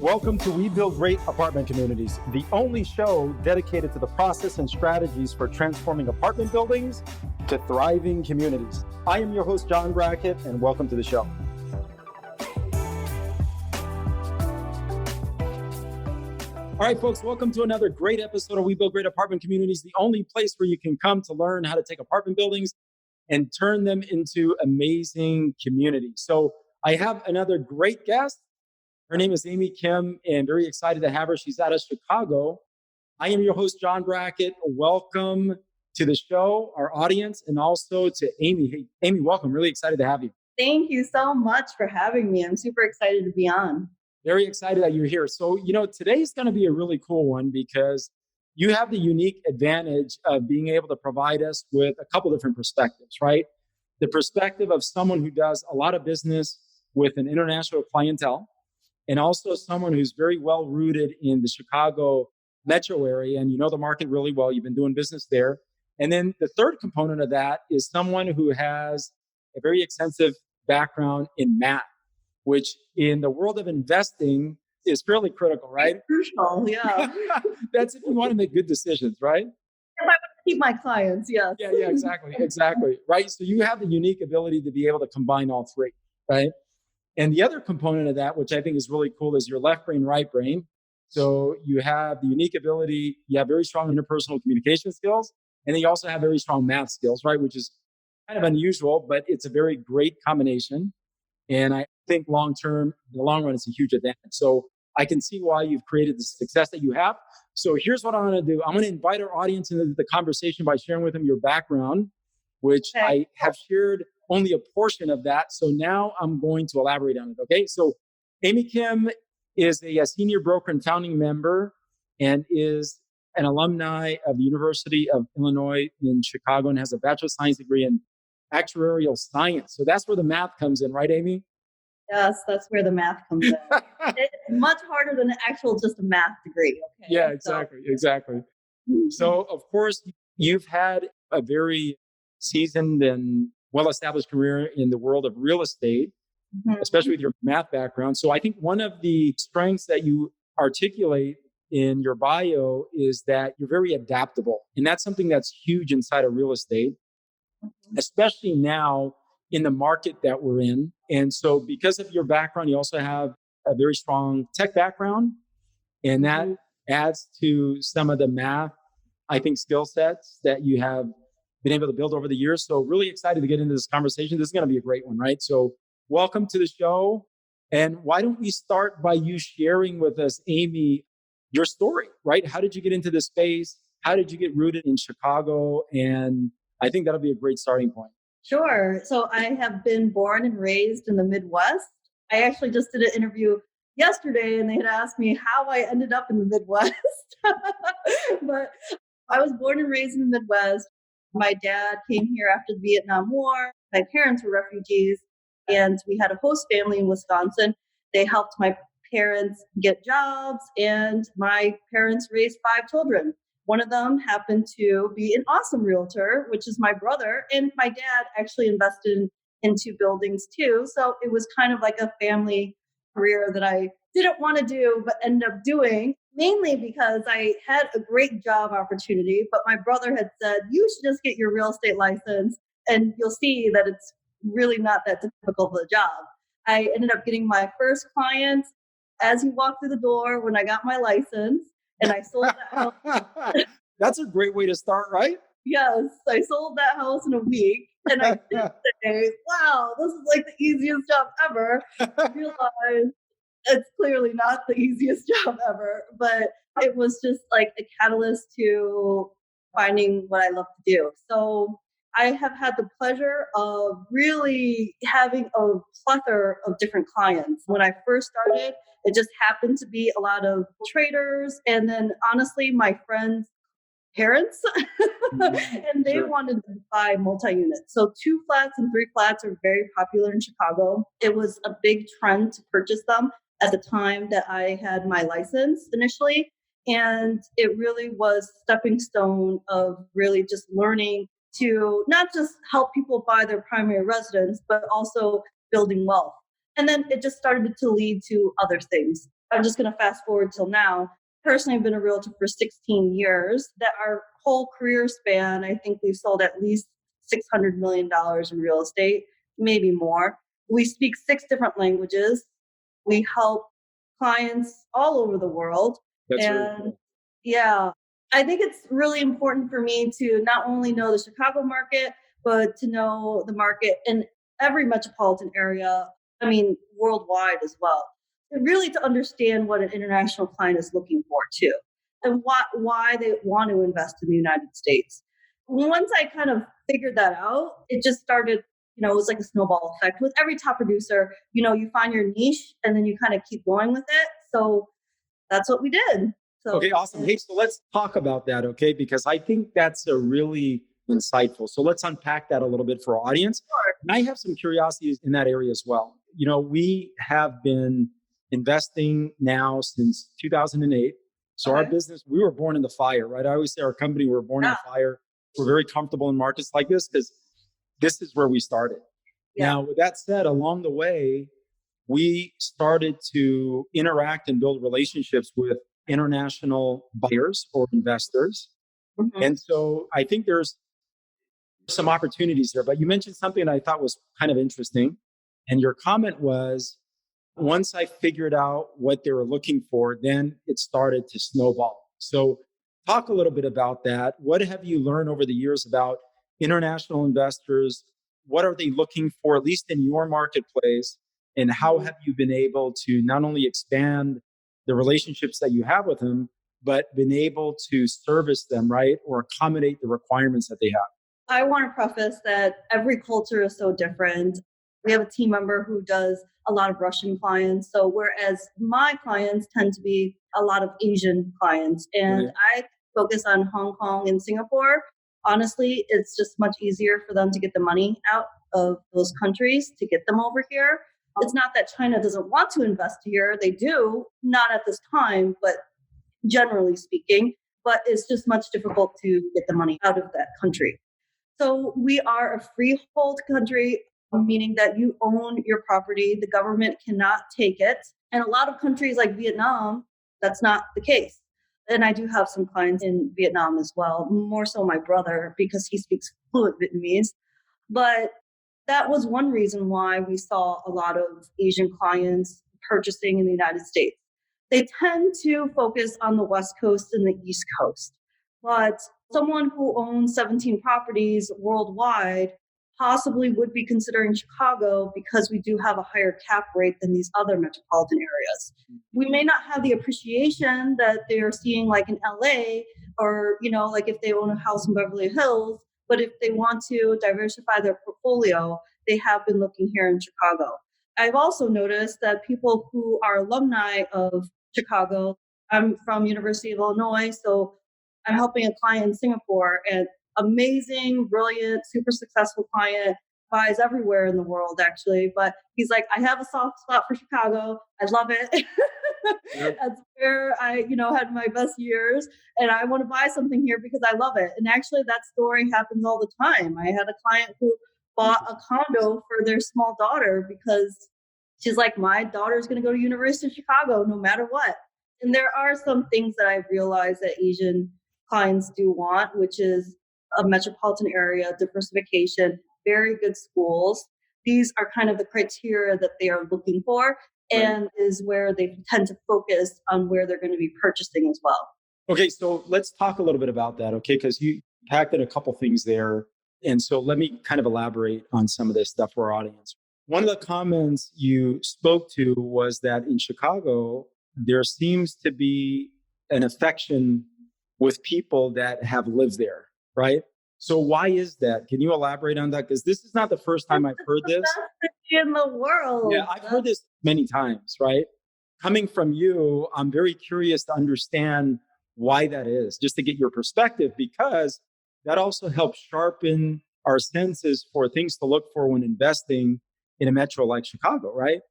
Welcome to We Build Great Apartment Communities, the only show dedicated to the process and strategies for transforming apartment buildings to thriving communities. I am your host, nBrackett, and welcome to the show. All right, folks, welcome to another great episode of We Build Great Apartment Communities, the only place where you can come to learn how to take apartment buildings and turn them into amazing communities. So I have another great guest. Her name is Amy Kim, and very excited to have her. She's out of Chicago. I am your host, nBrackett. Welcome to the show, our audience, and also to Amy. Hey, Amy, welcome. Really excited to have you. Thank you so much for having me. I'm super excited to be on. Very excited that you're here. So, today's going to be a really cool one because you have the unique advantage of being able to provide us with a couple different perspectives, right? The perspective of someone who does a lot of business with an international clientele, and also someone who's very well rooted in the Chicago metro area, and you know the market really well. You've been doing business there. And then the third component of that is someone who has a very extensive background in math, which in the world of investing is fairly critical, right? It's crucial, yeah. That's if you want to make good decisions, right? If I want to keep my clients, yes. Yeah, exactly. Right. So you have the unique ability to be able to combine all three, right? And the other component of that, which I think is really cool, is your left brain, right brain. So you have the unique ability, you have very strong interpersonal communication skills, and then you also have very strong math skills, right? Which is kind of unusual, but it's a very great combination. And I think long-term, in the long run, it's a huge advantage. So I can see why you've created the success that you have. So here's what I'm going to do. I'm going to invite our audience into the conversation by sharing with them your background, which I have shared only a portion of that. So now I'm going to elaborate on it. Okay. So Amy Kim is a senior broker and founding member and is an alumni of the University of Illinois in Chicago and has a Bachelor of Science degree in actuarial science. So that's where the math comes in, right, Amy? Yes, that's where the math comes in. It's much harder than just a math degree. Okay. Yeah, exactly. So of course, you've had a very seasoned and well-established career in the world of real estate, especially with your math background. So I think one of the strengths that you articulate in your bio is that you're very adaptable. And that's something that's huge inside of real estate, especially now in the market that we're in. And so because of your background, you also have a very strong tech background. And that adds to some of the math, I think, skill sets that you have been able to build over the years. So really excited to get into this conversation. This is going to be a great one, right? So welcome to the show. And why don't we start by you sharing with us, Amy, your story, right? How did you get into this space? How did you get rooted in Chicago? And I think that'll be a great starting point. Sure. So I have been born and raised in the Midwest. I actually just did an interview yesterday and they had asked me how I ended up in the Midwest. But I was born and raised in the Midwest. My dad came here after the Vietnam War. My parents were refugees, and we had a host family in Wisconsin. They helped my parents get jobs, and my parents raised 5 children. One of them happened to be an awesome realtor, which is my brother, and my dad actually invested into buildings too. So it was kind of like a family career that I didn't want to do, but ended up doing, mainly because I had a great job opportunity, but my brother had said, you should just get your real estate license and you'll see that it's really not that difficult of a job. I ended up getting my first clients as he walked through the door when I got my license, and I sold that house. That's a great way to start, right? Yes, I sold that house in a week. And I did say, wow, this is like the easiest job ever. I realized it's clearly not the easiest job ever, but it was just like a catalyst to finding what I love to do. So I have had the pleasure of really having a plethora of different clients. When I first started, it just happened to be a lot of traders. And then honestly, my friends' parents, and they wanted to buy multi-unit. So 2 flats and 3 flats are very popular in Chicago. It was a big trend to purchase them at the time that I had my license initially. And it really was a stepping stone of really just learning to not just help people buy their primary residence, but also building wealth. And then it just started to lead to other things. I'm just going to fast forward till now. Personally, I've been a realtor for 16 years. That our whole career span, I think we've sold at least $600 million in real estate, maybe more. We speak 6 different languages. We help clients all over the world. That's very And cool. yeah, I think it's really important for me to not only know the Chicago market, but to know the market in every metropolitan area, I mean, worldwide as well. And really to understand what an international client is looking for too, and why they want to invest in the United States. Once I kind of figured that out, it just started, it was like a snowball effect. With every top producer, you find your niche and then you kind of keep going with it. So that's what we did. So Okay, awesome. Hey, so let's talk about that, okay? Because I think that's a really insightful. So let's unpack that a little bit for our audience. And I have some curiosities in that area as well. We have been investing now since 2008. So our business, we were born in the fire, right? I always say our company, we were born in the fire. We're very comfortable in markets like this because this is where we started. Yeah. Now, with that said, along the way, we started to interact and build relationships with international buyers or investors. Mhm. And so I think there's some opportunities there. But you mentioned something that I thought was kind of interesting. And your comment was, once I figured out what they were looking for, then it started to snowball. So talk a little bit about that. What have you learned over the years about international investors? What are they looking for, at least in your marketplace? And how have you been able to not only expand the relationships that you have with them, but been able to service them, right? Or accommodate the requirements that they have? I want to preface that every culture is so different. We have a team member who does a lot of Russian clients. So whereas my clients tend to be a lot of Asian clients, and I focus on Hong Kong and Singapore, honestly, it's just much easier for them to get the money out of those countries to get them over here. It's not that China doesn't want to invest here. They do, not at this time, but generally speaking, but it's just much difficult to get the money out of that country. So we are a freehold country, meaning that you own your property. The government cannot take it. And a lot of countries like Vietnam, that's not the case. And I do have some clients in Vietnam as well, more so my brother, because he speaks fluent Vietnamese. But that was one reason why we saw a lot of Asian clients purchasing in the United States. They tend to focus on the West Coast and the East Coast. But someone who owns 17 properties worldwide possibly would be considering Chicago because we do have a higher cap rate than these other metropolitan areas. We may not have the appreciation that they are seeing like in LA or, like if they own a house in Beverly Hills, but if they want to diversify their portfolio, they have been looking here in Chicago. I've also noticed that people who are alumni of Chicago, I'm from University of Illinois, so I'm helping a client in Singapore, and amazing, brilliant, super successful client, buys everywhere in the world actually. But he's like, I have a soft spot for Chicago. I love it. That's where I, had my best years, and I want to buy something here because I love it. And actually that story happens all the time. I had a client who bought a condo for their small daughter because she's like, my daughter's going to go to University of Chicago no matter what. And there are some things that I've realized that Asian clients do want, which is a metropolitan area, diversification, very good schools. These are kind of the criteria that they are looking for, and is where they tend to focus on where they're going to be purchasing as well. Okay, so let's talk a little bit about that, okay? Because you packed in a couple things there. And so let me kind of elaborate on some of this stuff for our audience. One of the comments you spoke to was that in Chicago, there seems to be an affection with people that have lived there, right? So why is that? Can you elaborate on that? Because this is not the first time I've heard this. Best city in the world. Yeah, I've heard this many times, right? Coming from you, I'm very curious to understand why that is, just to get your perspective, because that also helps sharpen our senses for things to look for when investing in a metro like Chicago, right?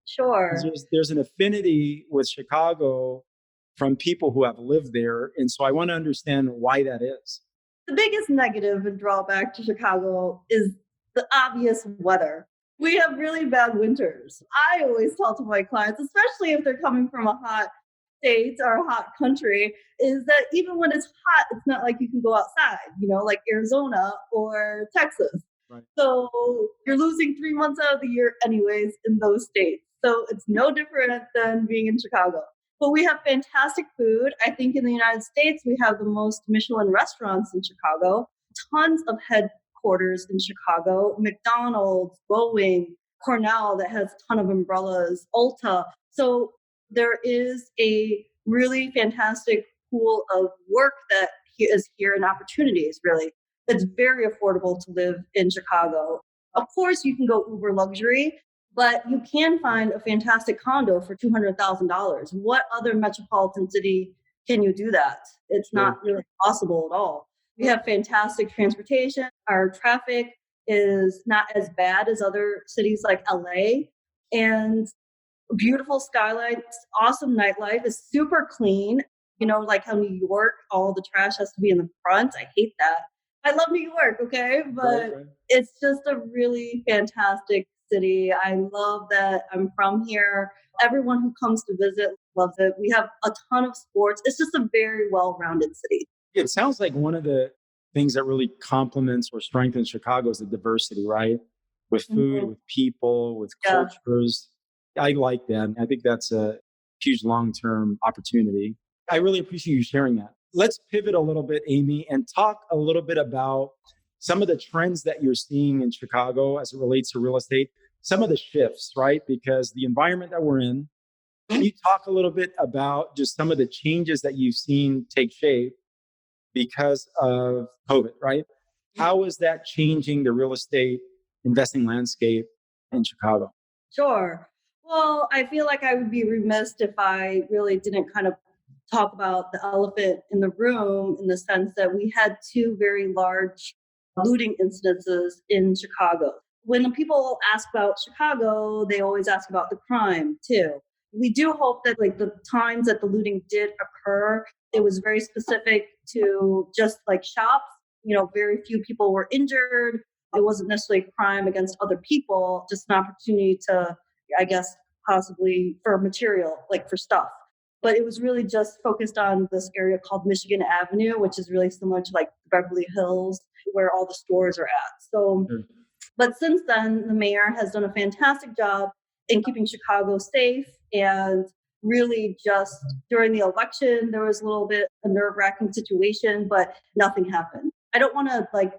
Sure. There's an affinity with Chicago from people who have lived there. And so I want to understand why that is. The biggest negative and drawback to Chicago is the obvious weather. We have really bad winters. I always tell to my clients, especially if they're coming from a hot state or a hot country, is that even when it's hot, it's not like you can go outside, like Arizona or Texas. Right. So you're losing 3 months out of the year, anyways, in those states. So it's no different than being in Chicago. But we have fantastic food. I think in the United States, we have the most Michelin restaurants in Chicago, tons of headquarters in Chicago, McDonald's, Boeing, Cornell that has a ton of umbrellas, Ulta. So there is a really fantastic pool of work that is here and opportunities, really. It's very affordable to live in Chicago. Of course, you can go uber luxury, but you can find a fantastic condo for $200,000. What other metropolitan city can you do that? It's not really possible at all. We have fantastic transportation. Our traffic is not as bad as other cities like LA. And beautiful skylights, awesome nightlife, is super clean. Like how New York, all the trash has to be in the front. I hate that. I love New York, okay? But Right. it's just a really fantastic city. I love that I'm from here. Everyone who comes to visit loves it. We have a ton of sports. It's just a very well-rounded city. It sounds like one of the things that really complements or strengthens Chicago is the diversity, right? With food, with people, with cultures. I like that. I think that's a huge long-term opportunity. I really appreciate you sharing that. Let's pivot a little bit, Amy, and talk a little bit about some of the trends that you're seeing in Chicago as it relates to real estate, some of the shifts, right? Because the environment that we're in, can you talk a little bit about just some of the changes that you've seen take shape because of COVID, right? How is that changing the real estate investing landscape in Chicago? Sure. Well, I feel like I would be remiss if I really didn't kind of talk about the elephant in the room, in the sense that we had two very large looting incidences in Chicago. When the people ask about Chicago, they always ask about the crime too. We do hope that like the times that the looting did occur, it was very specific to just like shops. Very few people were injured. It wasn't necessarily a crime against other people, just an opportunity to, I guess, possibly for material, like for stuff. But it was really just focused on this area called Michigan Avenue, which is really similar to like Beverly Hills, where all the stores are at. So, but since then, the mayor has done a fantastic job in keeping Chicago safe. And really just during the election, there was a little bit a nerve-wracking situation, but nothing happened. I don't want to like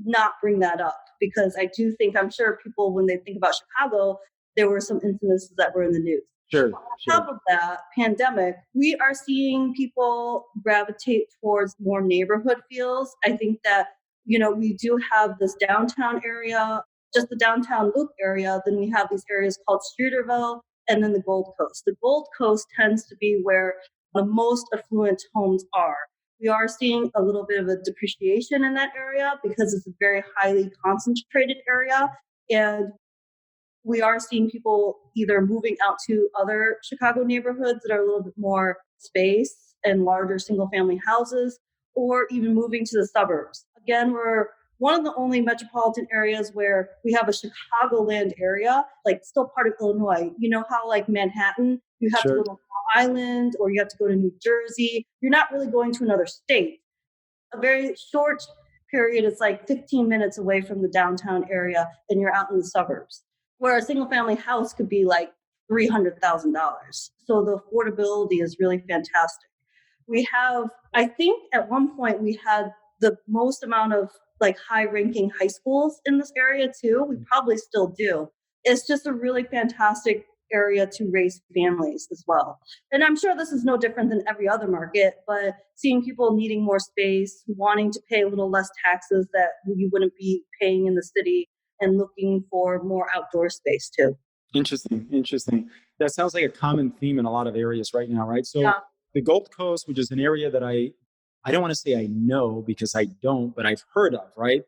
not bring that up because I do think, I'm sure people, when they think about Chicago, there were some incidences that were in the news. Sure. On top of that, pandemic, we are seeing people gravitate towards more neighborhood feels. I think that, we do have this downtown area, just the downtown loop area. Then we have these areas called Streeterville and then the Gold Coast. The Gold Coast tends to be where the most affluent homes are. We are seeing a little bit of a depreciation in that area because it's a very highly concentrated area. And we are seeing people either moving out to other Chicago neighborhoods that are a little bit more space and larger single family houses, or even moving to the suburbs. Again, we're one of the only metropolitan areas where we have a Chicagoland area, like still part of Illinois. You know how like Manhattan, you have to go to Long Island or you have to go to New Jersey. You're not really going to another state. A very short period is like 15 minutes away from the downtown area and you're out in the suburbs, where a single family house could be like $300,000. So the affordability is really fantastic. We have, I think at one point we had the most amount of like high ranking high schools in this area too. We probably still do. It's just a really fantastic area to raise families as well. And I'm sure this is no different than every other market, but seeing people needing more space, wanting to pay a little less taxes that you wouldn't be paying in the city, and looking for more outdoor space too. Interesting. That sounds like a common theme in a lot of areas right now, right? So the Gold Coast, which is an area that I don't want to say I know because I don't, but I've heard of, right?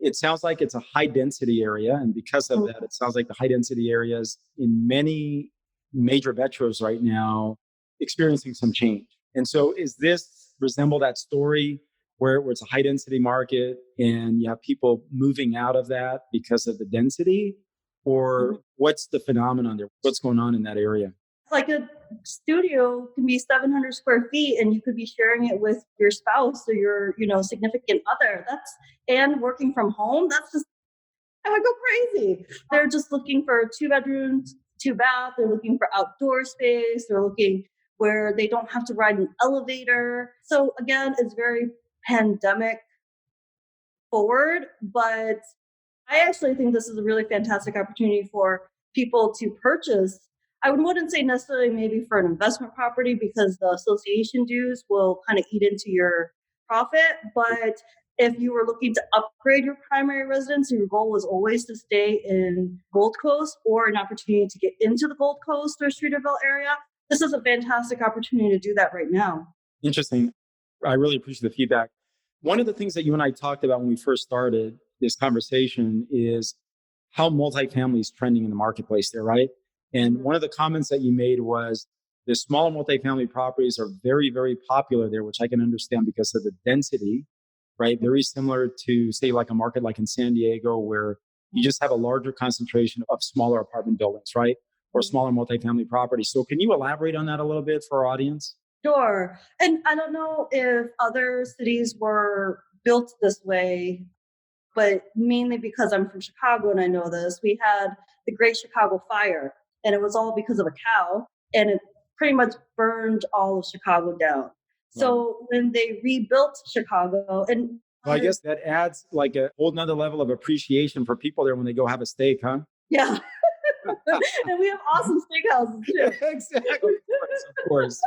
It sounds like it's a high density area. And because of that, it sounds like the high density areas in many major metros right now experiencing some change. And so is this resemble that story where it's a high density market and you have people moving out of that because of the density? or what's the phenomenon there? What's going on in that area? Like a studio can be 700 square feet and you could be sharing it with your spouse or your, significant other. And working from home, that's just, I would go crazy. They're just looking for 2 bedrooms, 2 bath. They're looking for outdoor space. They're looking where they don't have to ride an elevator. So again, it's very pandemic forward, but I actually think this is a really fantastic opportunity for people to purchase. I wouldn't say necessarily maybe for an investment property because the association dues will kind of eat into your profit. But if you were looking to upgrade your primary residence, your goal was always to stay in Gold Coast or an opportunity to get into the Gold Coast or Streeterville area, this is a fantastic opportunity to do that right now. Interesting. I really appreciate the feedback. One of the things that you and I talked about when we first started this conversation is how multifamily is trending in the marketplace there, right? And one of the comments that you made was the smaller multifamily properties are very, very popular there, which I can understand because of the density, right? Very similar to, say, like a market like in San Diego, where you just have a larger concentration of smaller apartment buildings, right? Or smaller multifamily properties. So can you elaborate on that a little bit for our audience? Sure. And I don't know if other cities were built this way, but mainly because I'm from Chicago and I know this, we had the Great Chicago Fire, and it was all because of a cow, and it pretty much burned all of Chicago down. So when they rebuilt Chicago, and Well, I guess that adds like a whole nother level of appreciation for people there when they go have a steak, huh? yeah, and we have awesome steakhouses too. Exactly. Of course.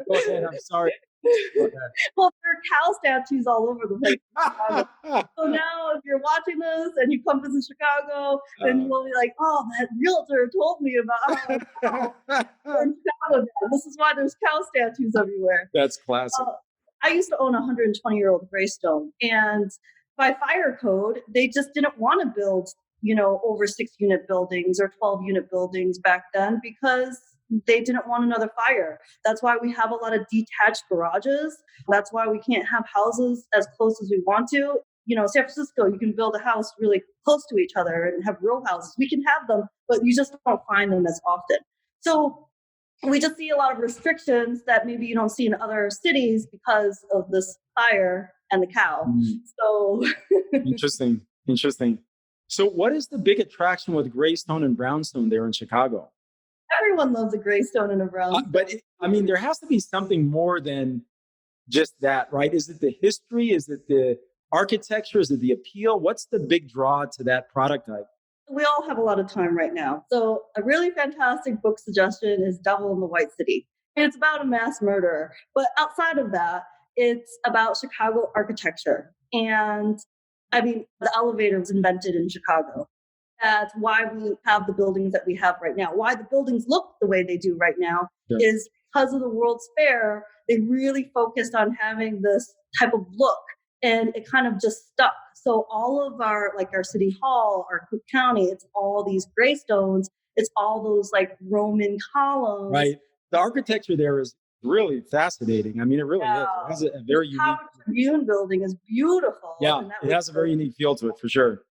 Go ahead. I'm sorry. Well, there are cow statues all over the place in Chicago. So now if you're watching this and you come visit Chicago, then you'll be like, oh, that realtor told me about we're in Chicago now. This is why there's cow statues everywhere. That's classic. I used to own a 120-year-old Graystone, and by fire code, they just didn't want to build, over 6-unit buildings or 12-unit buildings back then because they didn't want another fire. That's why we have a lot of detached garages. That's why we can't have houses as close as we want to. San Francisco, you can build a house really close to each other and have row houses. We can have them, but you just don't find them as often. So we just see a lot of restrictions that maybe you don't see in other cities because of this fire and the cow. So Interesting. So what is the big attraction with Graystone and Brownstone there in Chicago? Everyone loves a Graystone and a brownstone. But there has to be something more than just that, right? Is it the history? Is it the architecture? Is it the appeal? What's the big draw to that product type? We all have a lot of time right now. So a really fantastic book suggestion is Devil in the White City. And it's about a mass murderer. But outside of that, it's about Chicago architecture. And the elevator was invented in Chicago. That's why we have the buildings that we have right now. Why the buildings look the way they do right now is because of the World's Fair. They really focused on having this type of look, and it kind of just stuck. So all of our city hall, our Cook County, it's all these graystones. It's all those Roman columns. Right. The architecture there is really fascinating. It really is. It has a very unique. Howard Tribune building is beautiful. Yeah, it has a very unique feel to it for sure.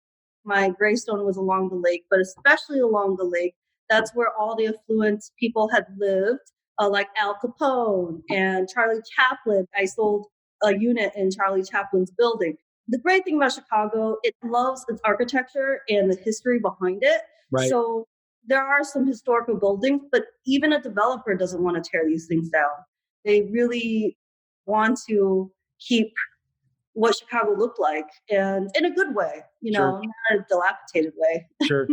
My Graystone was along the lake, but especially along the lake, that's where all the affluent people had lived, like Al Capone and Charlie Chaplin. I sold a unit in Charlie Chaplin's building. The great thing about Chicago, it loves its architecture and the history behind it. Right. So there are some historical buildings, but even a developer doesn't want to tear these things down. They really want to keep what Chicago looked like, and in a good way, Sure. not a dilapidated way. Sure.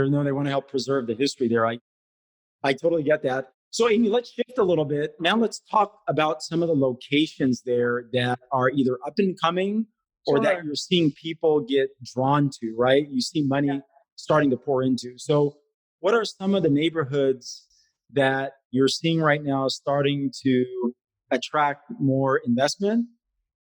No, they want to help preserve the history there. I totally get that. So Amy, let's shift a little bit. Now let's talk about some of the locations there that are either up and coming or that you're seeing people get drawn to, right? You see money starting to pour into. So what are some of the neighborhoods that you're seeing right now starting to attract more investment,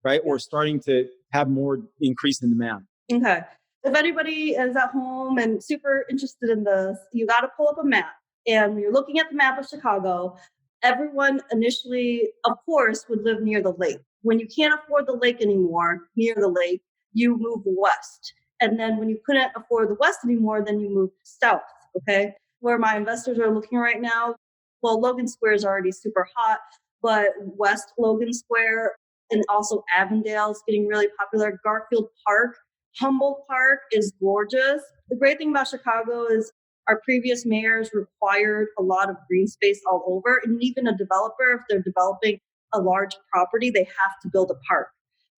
right? Or starting to have more increase in demand? Okay. If anybody is at home and super interested in this, you got to pull up a map. And when you're looking at the map of Chicago, everyone initially, of course, would live near the lake. When you can't afford the lake anymore, near the lake, you move west. And then when you couldn't afford the west anymore, then you move south. Okay. Where my investors are looking right now, well, Logan Square is already super hot, but West Logan Square and also Avondale is getting really popular. Garfield Park, Humboldt Park is gorgeous. The great thing about Chicago is our previous mayors required a lot of green space all over. And even a developer, if they're developing a large property, they have to build a park.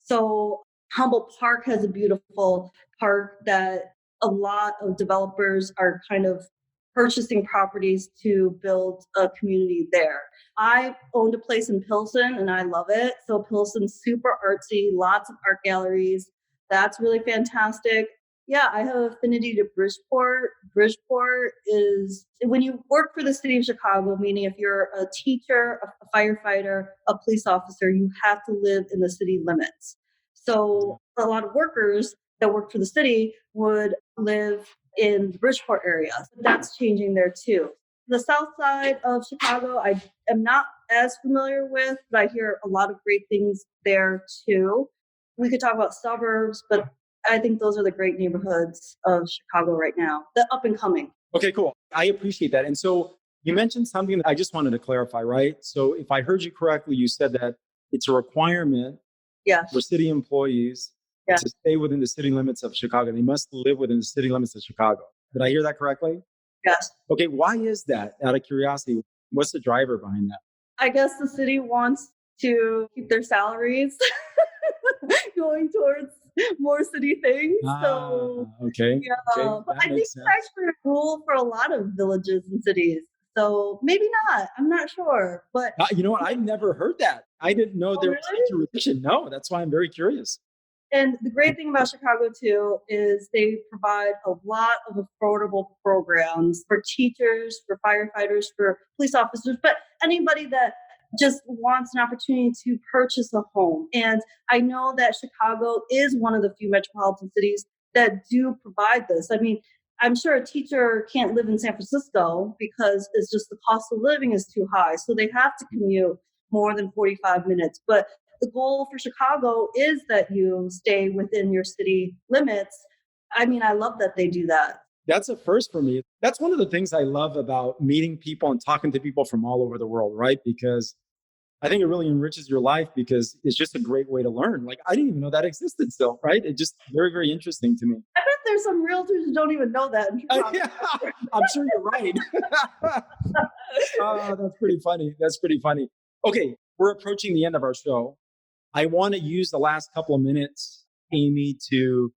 So Humboldt Park has a beautiful park that a lot of developers are kind of purchasing properties to build a community there. I owned a place in Pilsen and I love it. So Pilsen's super artsy, lots of art galleries. That's really fantastic. Yeah, I have affinity to Bridgeport. Bridgeport is when you work for the city of Chicago, meaning if you're a teacher, a firefighter, a police officer, you have to live in the city limits. So a lot of workers that work for the city would live in the Bridgeport area. So that's changing there too. The south side of Chicago, I am not as familiar with, but I hear a lot of great things there too. We could talk about suburbs, but I think those are the great neighborhoods of Chicago right now, the up and coming. Okay, cool. I appreciate that. And so you mentioned something that I just wanted to clarify, right? So if I heard you correctly, you said that it's a requirement for city employees to stay within the city limits of Chicago. They must live within the city limits of Chicago. Did I hear that correctly? Yes. Okay, why is that? Out of curiosity, what's the driver behind that? I guess the city wants to keep their salaries going towards more city things. Okay. Yeah, Okay, but that I think makes it's sense. actually a rule for a lot of villages and cities. So maybe not. I'm not sure. But You know what? I never heard that. I didn't know oh, there was such a really? relation. No, that's why I'm very curious. And the great thing about Chicago too is they provide a lot of affordable programs for teachers, for firefighters, for police officers, but anybody that just wants an opportunity to purchase a home. And I know that Chicago is one of the few metropolitan cities that do provide this. I mean, I'm sure a teacher can't live in San Francisco because it's just the cost of living is too high. So they have to commute more than 45 minutes. But the goal for Chicago is that you stay within your city limits. I mean, I love that they do that. That's a first for me. That's one of the things I love about meeting people and talking to people from all over the world, right? Because I think it really enriches your life because it's just a great way to learn. Like, I didn't even know that existed still, right? It's just very, very interesting to me. I bet there's some realtors who don't even know that in Chicago. Yeah, I'm sure you're right. Oh, that's pretty funny. That's pretty funny. Okay, we're approaching the end of our show. I want to use the last couple of minutes, Amy, to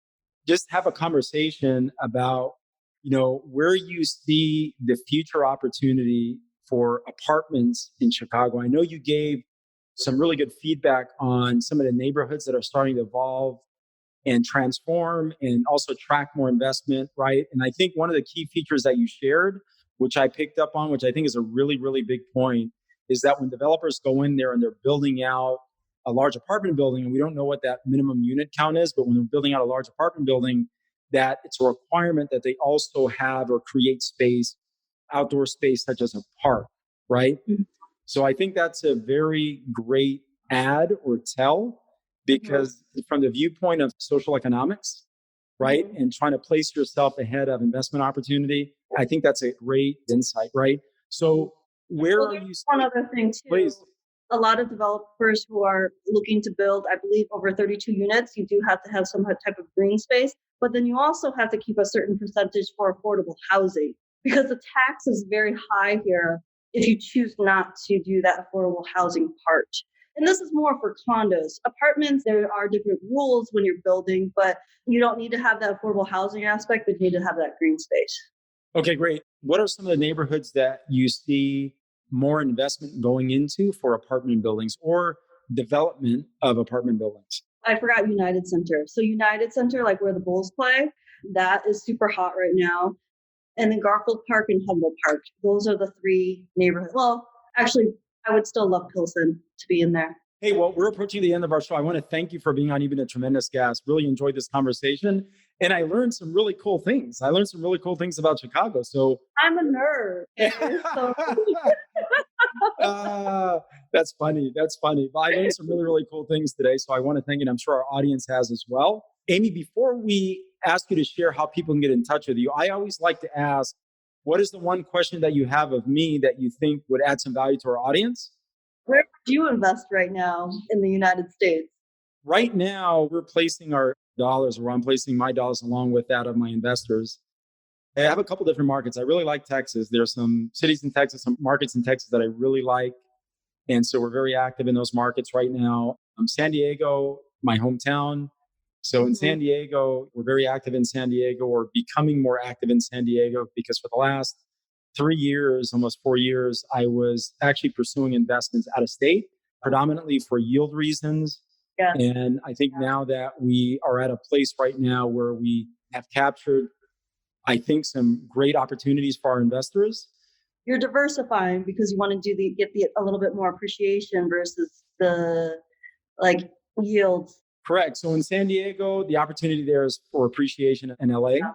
just have a conversation about, where you see the future opportunity for apartments in Chicago. I know you gave some really good feedback on some of the neighborhoods that are starting to evolve and transform and also attract more investment, right? And I think one of the key features that you shared, which I picked up on, which I think is a really, really big point, is that when developers go in there and they're building out a large apartment building, and we don't know what that minimum unit count is, but when they're building out a large apartment building, that it's a requirement that they also have or create space, outdoor space, such as a park, right? Mm-hmm. So I think that's a very great add or tell, because from the viewpoint of social economics, right, and trying to place yourself ahead of investment opportunity, I think that's a great insight, right? So where are you? One other thing too. Please. A lot of developers who are looking to build, I believe, over 32 units, you do have to have some type of green space, but then you also have to keep a certain percentage for affordable housing because the tax is very high here if you choose not to do that affordable housing part. And this is more for condos. Apartments, there are different rules when you're building, but you don't need to have that affordable housing aspect, but you need to have that green space. Okay, great. What are some of the neighborhoods that you see more investment going into for apartment buildings or development of apartment buildings? I forgot United Center. So United Center, like where the Bulls play, that is super hot right now. And then Garfield Park and Humboldt Park. Those are the three neighborhoods. Well, actually, I would still love Pilsen to be in there. Hey, well, we're approaching the end of our show. I want to thank you for being on. You've been a tremendous guest. Really enjoyed this conversation. And I learned some really cool things. I learned some really cool things about Chicago. So I'm a nerd. That's funny. That's funny. But I learned some really, really cool things today. So I want to thank you. And I'm sure our audience has as well. Amy, before we ask you to share how people can get in touch with you, I always like to ask, What is the one question that you have of me that you think would add some value to our audience? Where do you invest right now in the United States? Right now, we're placing our dollars, or I'm placing my dollars along with that of my investors. I have a couple different markets. I really like Texas. There's some cities in Texas, some markets in Texas that I really like. And so we're very active in those markets right now. San Diego, my hometown. So in San Diego, we're very active in San Diego, or becoming more active in San Diego, because for the last 3 years, almost 4 years, I was actually pursuing investments out of state, predominantly for yield reasons. Yeah. And I think now that we are at a place right now where we have captured, I think, some great opportunities for our investors. You're diversifying because you want to get a little bit more appreciation versus the yields. Correct. So in San Diego, the opportunity there is for appreciation in LA. Yeah.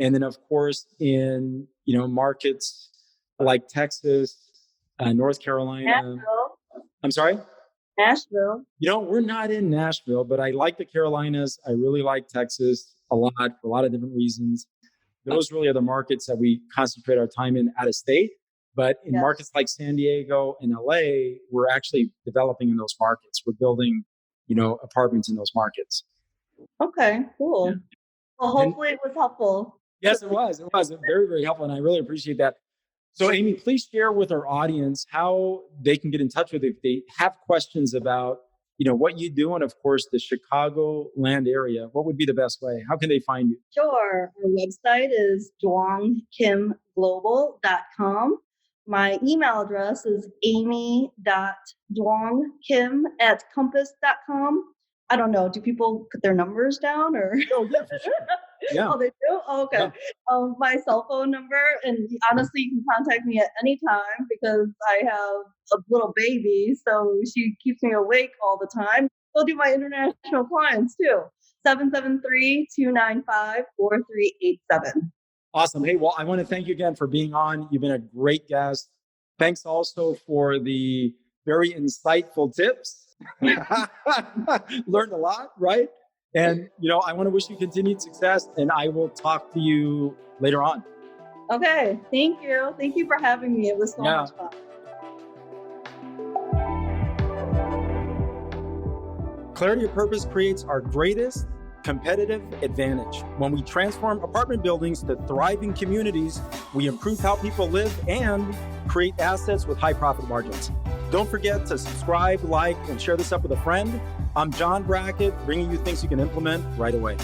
And then of course in, markets like Texas, North Carolina. Nashville. I'm sorry? Nashville. We're not in Nashville, but I like the Carolinas. I really like Texas a lot for a lot of different reasons. Those really are the markets that we concentrate our time in out of state. But in markets like San Diego and LA, we're actually developing in those markets. We're building, apartments in those markets. Okay, cool. Yeah. Well, hopefully it was helpful. Yes, it was. It was very, very helpful. And I really appreciate that. So Amy, please share with our audience how they can get in touch with you if they have questions about, what you do. And of course, the Chicago land area. What would be the best way? How can they find you? Sure. Our website is duongkimglobal.com. My email address is amy.duongkim@compass.com. I don't know. Do people put their numbers down or? Oh, yeah, for sure. Yeah. Oh, they do? Oh, okay. Yeah. My cell phone number, and honestly, you can contact me at any time because I have a little baby, so she keeps me awake all the time. I'll do my international clients too. 773-295-4387. Awesome. Hey, well, I want to thank you again for being on. You've been a great guest. Thanks also for the very insightful tips. Learned a lot, right? And, I want to wish you continued success, and I will talk to you later on. Okay. Thank you. Thank you for having me. It was so much fun. Clarity of purpose creates our greatest competitive advantage. When we transform apartment buildings to thriving communities, we improve how people live and create assets with high profit margins. Don't forget to subscribe, like, and share this up with a friend. I'm nBrackett, bringing you things you can implement right away.